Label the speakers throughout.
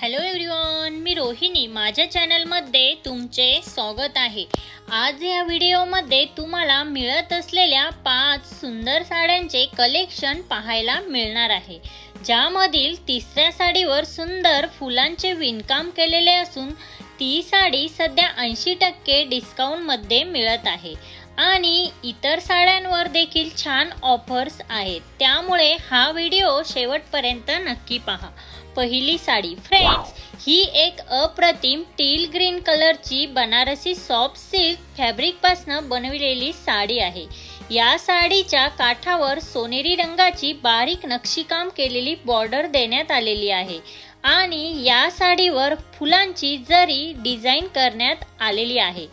Speaker 1: Hello everyone, मी रोहिणी माझ्या चॅनलमध्ये तुमचे स्वागत आहे। आज या व्हिडिओमध्ये तुम्हाला मिळत असलेल्या 5 सुंदर साड्यांचे कलेक्शन पाहायला मिळणार आहे, ज्यामधील तिसऱ्या साडीवर सुंदर फुलांचे विणकाम केलेले असून ती साडी सध्या 80% डिस्काउंट मध्ये मिळत आहे आणि इतर साड्यांवर देखील छान ऑफर्स आहेत, त्यामुळे हा व्हिडिओ शेवटपर्यंत नक्की पहा। पहिली साडी फ्रेंड्स, ही एक अप्रतिम टील ग्रीन कलरची बनारसी सॉफ्ट सिल्क फॅब्रिक पासून बनविलेली साडी आहे। या साडीच्या काठावर सोनेरी रंगाची बारीक नक्षीकाम केलेली बॉर्डर देण्यात आलेली आहे आणि या साडीवर फुलांची जरी डिझाइन करण्यात आलेली आहे,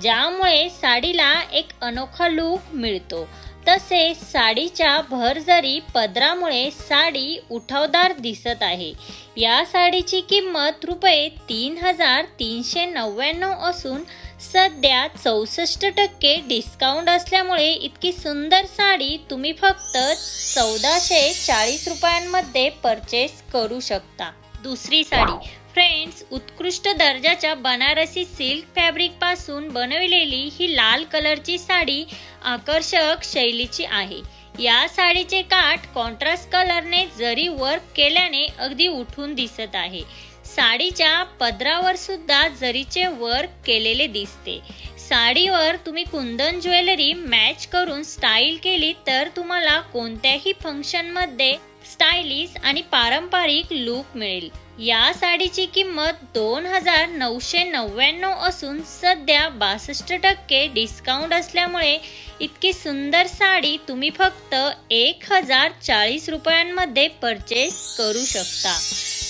Speaker 1: ज्यामुळे साडीला एक अनोखा लुक मिळतो। तसेच साडीच्या भरजरी पदरामुळे साडी उठावदार दिसत आहे। या साडीची किंमत रुपये 3399 असून सध्या 64% डिस्काउंट असल्यामुळे इतकी सुंदर साडी तुम्ही फक्त 1440 रुपयांमध्ये परचेस करू शकता। दुसरी साडी फ्रेंड्स, उत्कृष्ट दर्जाच्या बनारसी सिल्क फॅब्रिक पासून बनविलेली ही लाल कलरची साडी आकर्षक शैलीची आहे। या साडीचे काठ कॉन्ट्रास्ट कलरने जरी वर्क केल्याने अगदी उठून दिसत आहे। साडीच्या पदरावर सुद्धा जरीचे वर्क केलेले दिसते। साडीवर तुम्ही कुंदन ज्वेलरी मॅच करून स्टाईल केली तर तुम्हाला कोणत्याही फंक्शन मध्ये स्टाइलिश आणि पारंपरिक लुक मिळेल। या साडीची किंमत 2999 असून सध्या 62% डिस्काउंट असल्यामुळे इतकी सुंदर साडी तुम्ही फक्त 1040 रुपयांमध्ये परचेस करू शकता।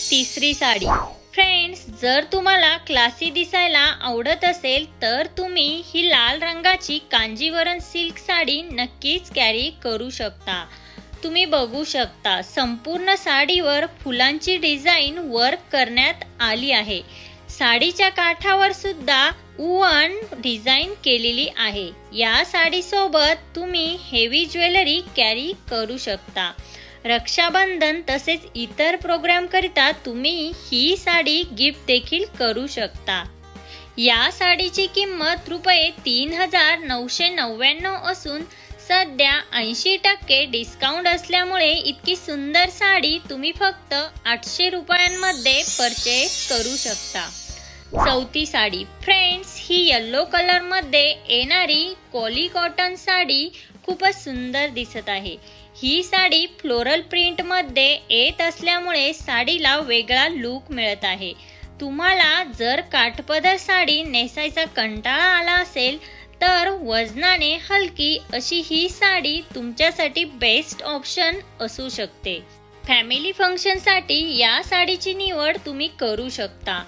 Speaker 1: तिसरी साडी फ्रेंड्स, जर तुम्हाला क्लासी दिसायला आवडत असेल तर तुम्ही ही लाल रंगाची कांजीवरम सिल्क साडी नक्कीच कॅरी करू शकता। तुम्ही बघू शकता संपूर्ण साडीवर फुलांची डिझाइन वर्क करण्यात आली आहे। साडीच्या काठावर सुद्धा वूवन डिझाइन केलेली आहे। या साडी सोबत तुम्ही हेवी ज्वेलरी कॅरी करू शकता। रक्षाबंधन तसेच इतर प्रोग्राम करिता तुम्ही ही साडी गिफ्ट देखील करू शकता। या साडीची किंमत रुपये 3999 असून सध्या 80% डिस्काउंट असल्यामुळे इतकी सुंदर साडी तुम्ही फक्त 800 रुपयांमध्ये परचेस करू शकता। चौथी साडी फ्रेंड्स, ही येलो कलर मध्ये येणारी कॉली कॉटन साडी खूपच सुंदर दिसत आहे। ही साडी फ्लोरल प्रिंट मध्ये येत असल्यामुळे साडीला वेगळा लुक मिळत आहे। तुम्हाला जर काठपदर साडी नेसायचा कंटाळा आला असेल तर वजनाने हलकी अशी ही साडी तुमच्यासाठी बेस्ट ऑप्शन असू शकते। फॅमिली फंक्शन साठी या साडीची निवड तुम्ही करू शकता।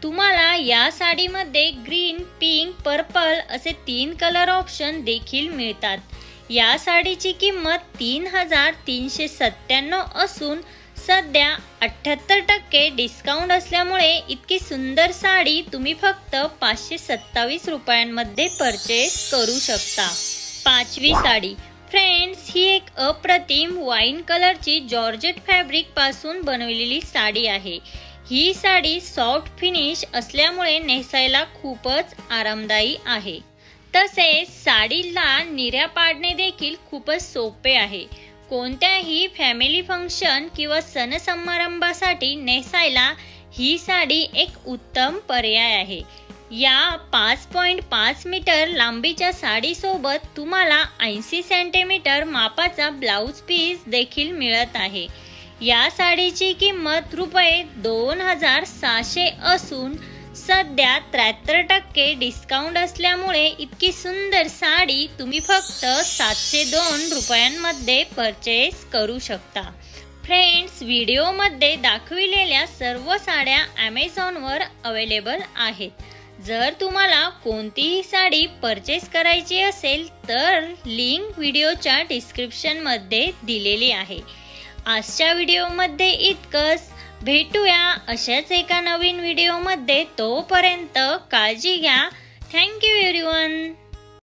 Speaker 1: तुम्हाला या साडीमध्ये ग्रीन, पिंक, पर्पल असे 3 कलर ऑप्शन देखील मिळतात। या साडीची किंमत 3397 असून सध्या 78% डिस्काउंट असल्यामुळे इतकी सुंदर साडी तुम्ही फक्त 527 रुपयांमध्ये परचेस करू शकता। पाचवी साडी फ्रेंड्स, ही एक अप्रतिम वाईन कलरची जॉर्जेट फॅब्रिक पासून बनवलेली साडी आहे। ही साडी सॉफ्ट फिनिश असल्यामुळे नेसायला खूपच आरामदायी आहे। तसेच साडीला निर्या पाडणे देखील खूपच सोपे आहे। कोणत्याही फॅमिली फंक्शन किंवा सण समारंभासाठी नेसायला ही साडी एक उत्तम पर्याय आहे। या 5.5 मीटर लांबीच्या साडी सोबत तुम्हाला 80 सेंटीमीटर मापाचा ब्लाउज पीस देखील मिळत आहे। या साडीची किंमत रुपये 2600 असून सध्या 73% डिस्काउंट असल्यामुळे इतकी सुंदर साडी तुम्ही फक्त 702 रुपयांमध्ये परचेस करू शकता। फ्रेंड्स, व्हिडिओमध्ये दाखविलेल्या सर्व साड्या Amazonवर अवेलेबल आहेत। जर तुम्हाला कोणतीही साडी परचेस करायची असेल तर लिंक व्हिडिओच्या डिस्क्रिप्शन मध्ये दिलेली आहे। आजच्या व्हिडिओमध्ये इतकंच। भेटूया अशाच एका नवीन व्हिडिओमध्ये, तोपर्यंत काळजी घ्या। Thank you everyone.